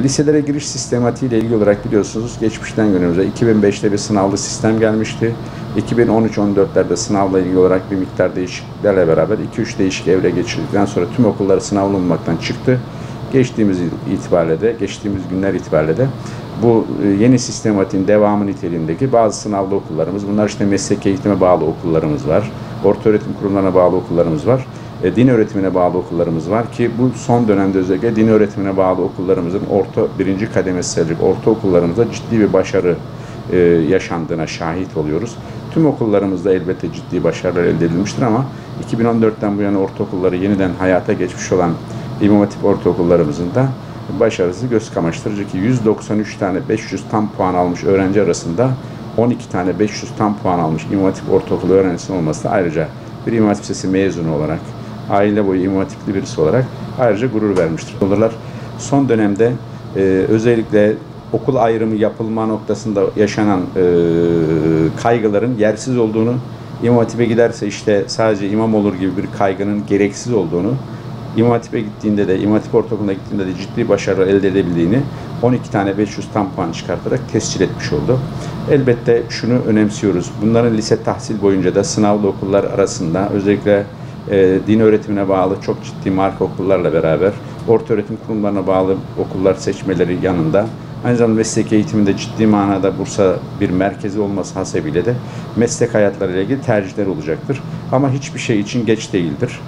Liselere giriş sistematiği ile ilgili olarak biliyorsunuz geçmişten günümüze 2005'te bir sınavlı sistem gelmişti. 2013-14'lerde sınavla ilgili olarak bir miktar değişikliklerle beraber 2-3 değişik evre geçirdikten sonra tüm okulları sınavlı olmaktan çıktı. Geçtiğimiz günler itibariyle de bu yeni sistematiğin devamı niteliğindeki bazı sınavlı okullarımız, bunlar işte meslek eğitime bağlı okullarımız var, ortaöğretim kurumlarına bağlı okullarımız var, din öğretimine bağlı okullarımız var ki bu son dönemde özellikle din öğretimine bağlı okullarımızın birinci kademesi sayılacak ortaokullarımızda ciddi bir başarı yaşandığına şahit oluyoruz. Tüm okullarımızda elbette ciddi başarılar elde edilmiştir ama 2014'ten bu yana ortaokulları yeniden hayata geçmiş olan İmam Hatip ortaokullarımızın da başarısı göz kamaştırıcı ki 193 tane 500 tam puan almış öğrenci arasında 12 tane 500 tam puan almış İmam Hatip ortaokulu öğrencisinin olması da ayrıca bir İmam Hatip Lisesi mezunu olarak, aile boyu İmam Hatipli birisi olarak ayrıca gurur vermiştir. Son dönemde özellikle okul ayrımı yapılma noktasında yaşanan kaygıların yersiz olduğunu, İmam Hatip'e giderse işte sadece imam olur gibi bir kaygının gereksiz olduğunu, İmam Hatip'e gittiğinde de, İmam Hatip Ortaokulu'na gittiğinde de ciddi başarı elde edebildiğini 12 tane 500 tam puan çıkartarak tescil etmiş oldu. Elbette şunu önemsiyoruz. Bunların lise tahsil boyunca da sınavlı okullar arasında özellikle din öğretimine bağlı çok ciddi marka okullarla beraber ortaöğretim kurumlarına bağlı okullar seçmeleri yanında aynı zamanda meslek eğitiminde ciddi manada Bursa bir merkezi olması hasebiyle de meslek hayatlarıyla ilgili tercihler olacaktır. Ama hiçbir şey için geç değildir.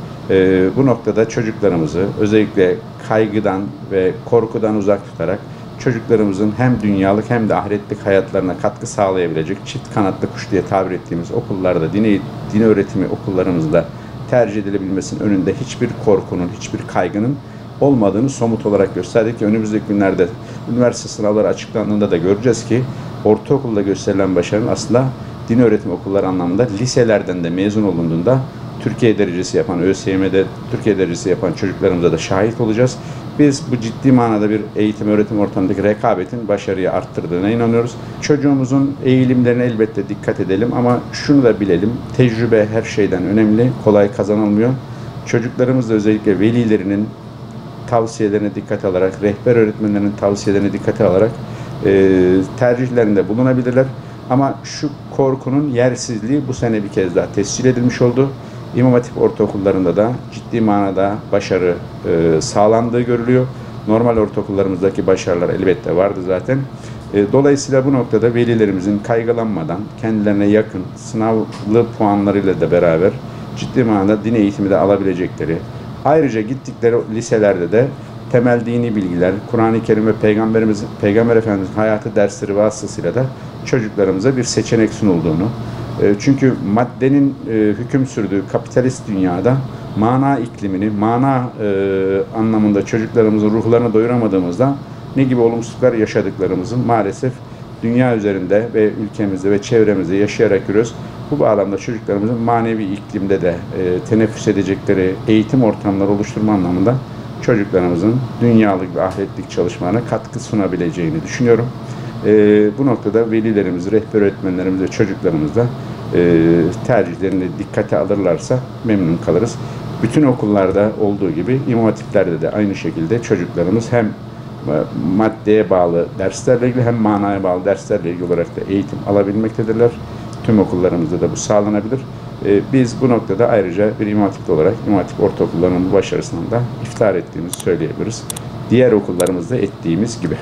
Bu noktada çocuklarımızı özellikle kaygıdan ve korkudan uzak tutarak çocuklarımızın hem dünyalık hem de ahiretlik hayatlarına katkı sağlayabilecek çift kanatlı kuş diye tabir ettiğimiz okullarda, din öğretimi okullarımızda tercih edilebilmesinin önünde hiçbir korkunun, hiçbir kaygının olmadığını somut olarak gösterdik ki önümüzdeki günlerde üniversite sınavları açıklandığında da göreceğiz ki ortaokulda gösterilen başarının aslında din öğretim okulları anlamında liselerden de mezun olunduğunda Türkiye derecesi yapan, ÖSYM'de Türkiye derecesi yapan çocuklarımıza da şahit olacağız. Biz bu ciddi manada bir eğitim öğretim ortamındaki rekabetin başarıyı arttırdığına inanıyoruz. Çocuğumuzun eğilimlerine elbette dikkat edelim ama şunu da bilelim, tecrübe her şeyden önemli, kolay kazanılmıyor. Çocuklarımız da özellikle velilerinin tavsiyelerine dikkat alarak, rehber öğretmenlerinin tavsiyelerine dikkat alarak tercihlerinde bulunabilirler. Ama şu korkunun yersizliği bu sene bir kez daha tescil edilmiş oldu. İmam Hatip ortaokullarında da ciddi manada başarı sağlandığı görülüyor. Normal ortaokullarımızdaki başarılar elbette vardı zaten. Dolayısıyla bu noktada velilerimizin kaygılanmadan kendilerine yakın sınavlı puanlarıyla da beraber ciddi manada din eğitimi de alabilecekleri, ayrıca gittikleri liselerde de temel dini bilgiler, Kur'an-ı Kerim ve Peygamber Efendimiz'in hayatı dersleri vasıtasıyla da çocuklarımıza bir seçenek sunulduğunu, çünkü maddenin hüküm sürdüğü kapitalist dünyada mana iklimini, mana anlamında çocuklarımızın ruhlarını doyuramadığımızda ne gibi olumsuzluklar yaşadıklarımızın maalesef dünya üzerinde ve ülkemizde ve çevremizde yaşayarak görüyoruz. Bu bağlamda çocuklarımızın manevi iklimde de teneffüs edecekleri eğitim ortamları oluşturma anlamında çocuklarımızın dünyalık ve ahiretlik çalışmalarına katkı sunabileceğini düşünüyorum. Bu noktada velilerimiz, rehber öğretmenlerimiz ve çocuklarımız da tercihlerini dikkate alırlarsa memnun kalırız. Bütün okullarda olduğu gibi İmam Hatipler'de de aynı şekilde çocuklarımız hem maddeye bağlı derslerle ilgili hem manaya bağlı derslerle ilgili olarak da eğitim alabilmektedirler. Tüm okullarımızda da bu sağlanabilir. Biz bu noktada ayrıca bir İmam Hatipli olarak İmam Hatip ortaokullarının bu başarısından da iftihar ettiğimizi söyleyebiliriz. Diğer okullarımızda ettiğimiz gibi.